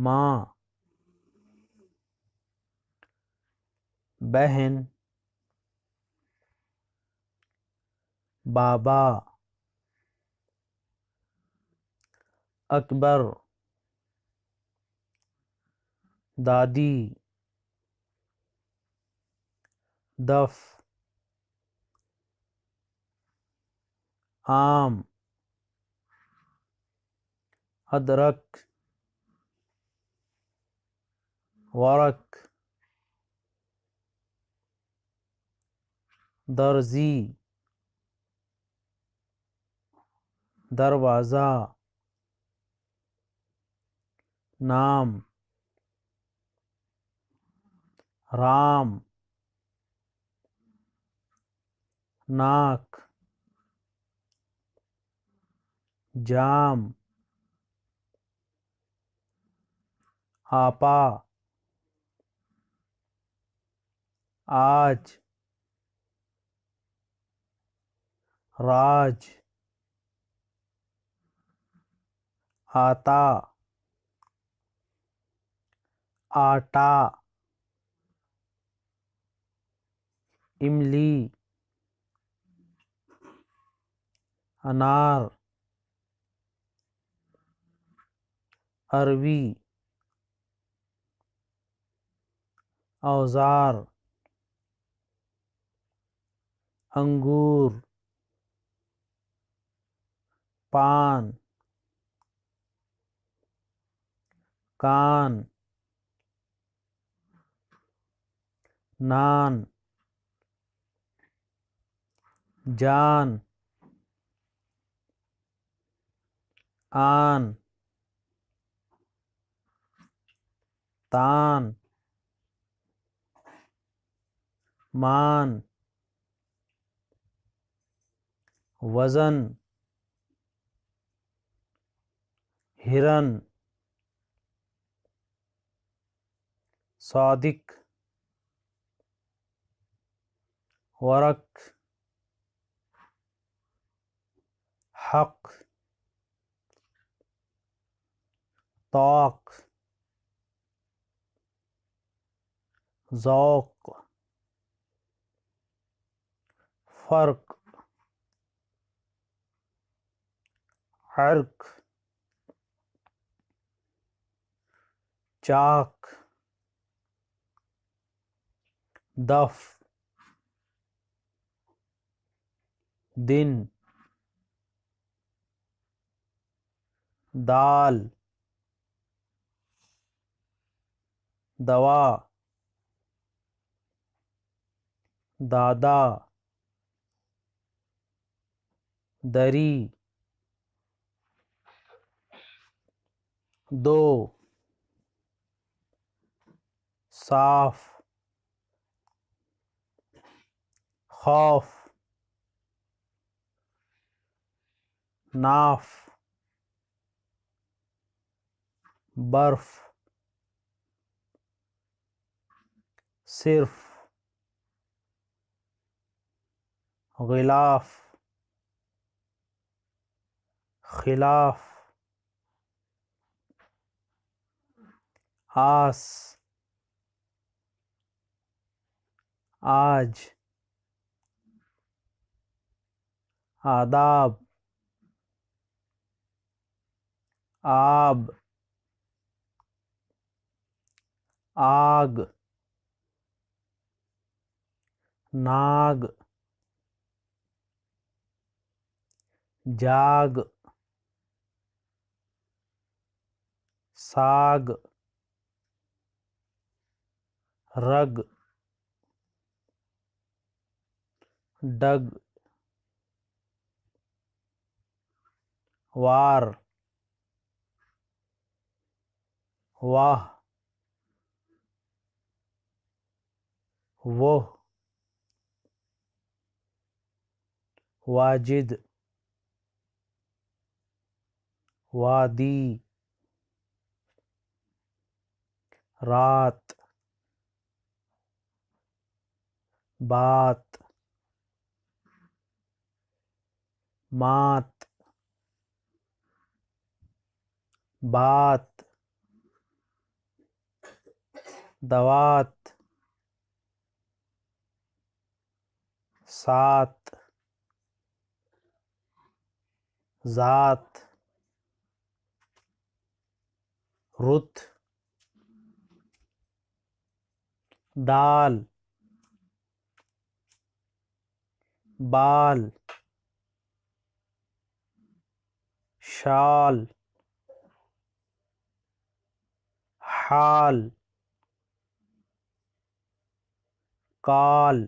माँ, बहन, बाबा, अकबर, दादी, दफ, आम, अदरक, वरक, दर्जी, दरवाज़ा, नाम, राम, नाक, जाम, आपा, आज, राज, आता, आटा, इमली, अनार, अरवी, औजार, अंगूर, पान, कान, नान, जान, आन, तान, मान, वज़न, हिरन, सादिक, वरक, हक, तौक, ज़ौक़, फ़र्क, अर्क, चाक, दफ, दिन, दाल, दवा, दादा, दरी, दो, साफ, खौफ, नाफ, बर्फ, सिर्फ, गिलाफ, खिलाफ, आस, आज, आदाब, आब, आग, नाग, जाग, साग, रग, डग, वार, वाह, वो, वाजिद, वादी, रात, बात, मात, बात, दवात, सात, जात, रुत, दाल, बाल, शाल, हाल, काल,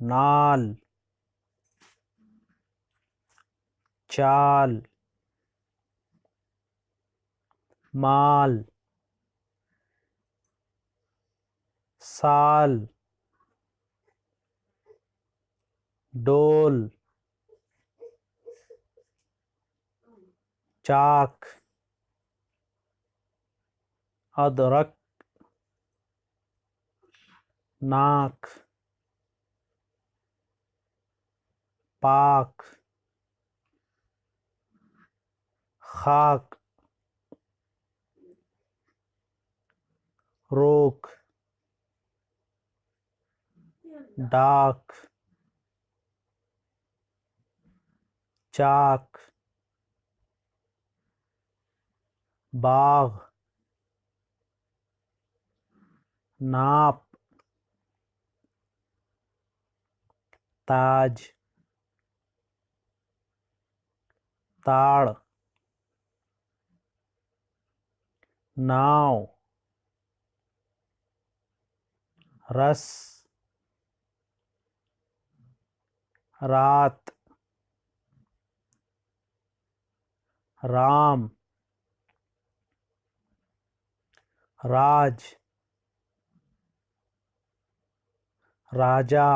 नाल, चाल, माल, साल, डोल, चाक, अदरक, नाक, पाक, खाक, रोक, डाक, चाक, बाग, नाप, ताज, ताड़, नाव, रस, रात, राम, राज, राजा,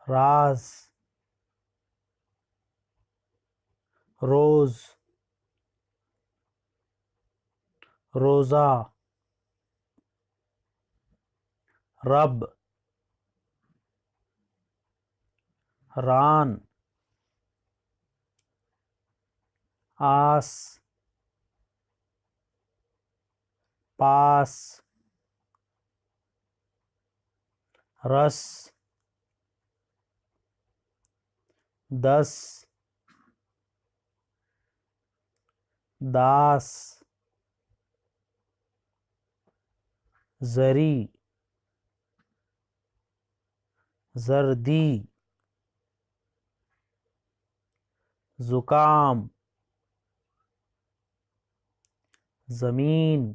राज, रोज, रोजा, रब, रान, आस, पास, रस, दस, दास, जरी, जर्दी, जुकाम, जमीन,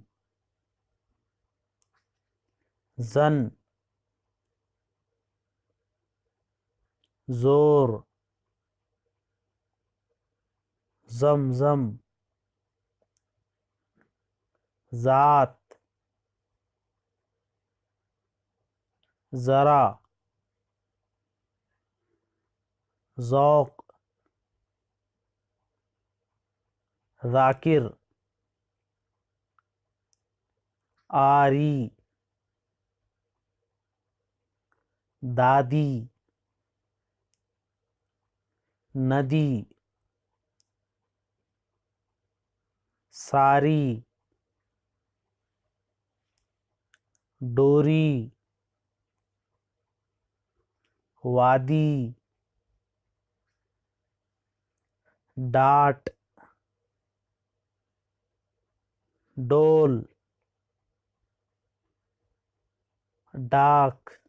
जन, जोर, जमजम, जात, जरा, ज़ौक़, ज़ाकिर, आरी, दादी, नदी, सारी, डोरी, वादी, डाट, डोल, डाक,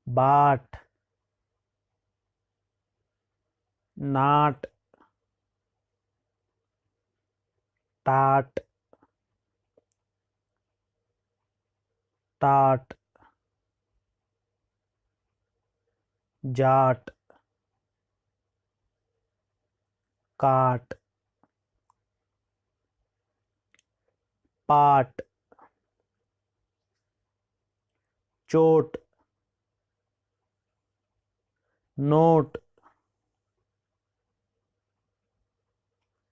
बाट, नाट, टाट, टाट, जाट, काट, पाट, चोट, नोट,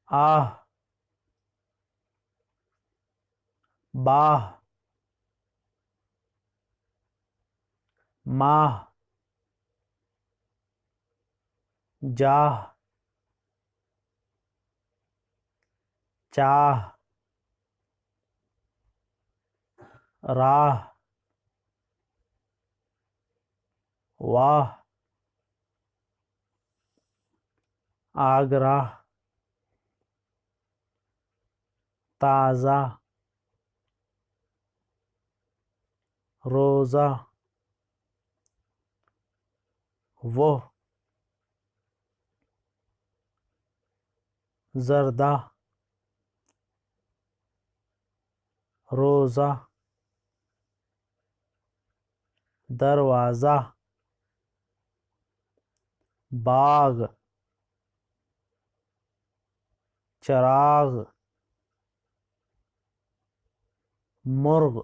आह, बाह, माह, जाह, चाह, राह, वाह, आगरा, ताज़ा, रोज़ा, वो, जर्दा, रोज़ा, दरवाज़ा, बाग, चराग, मुर्ग,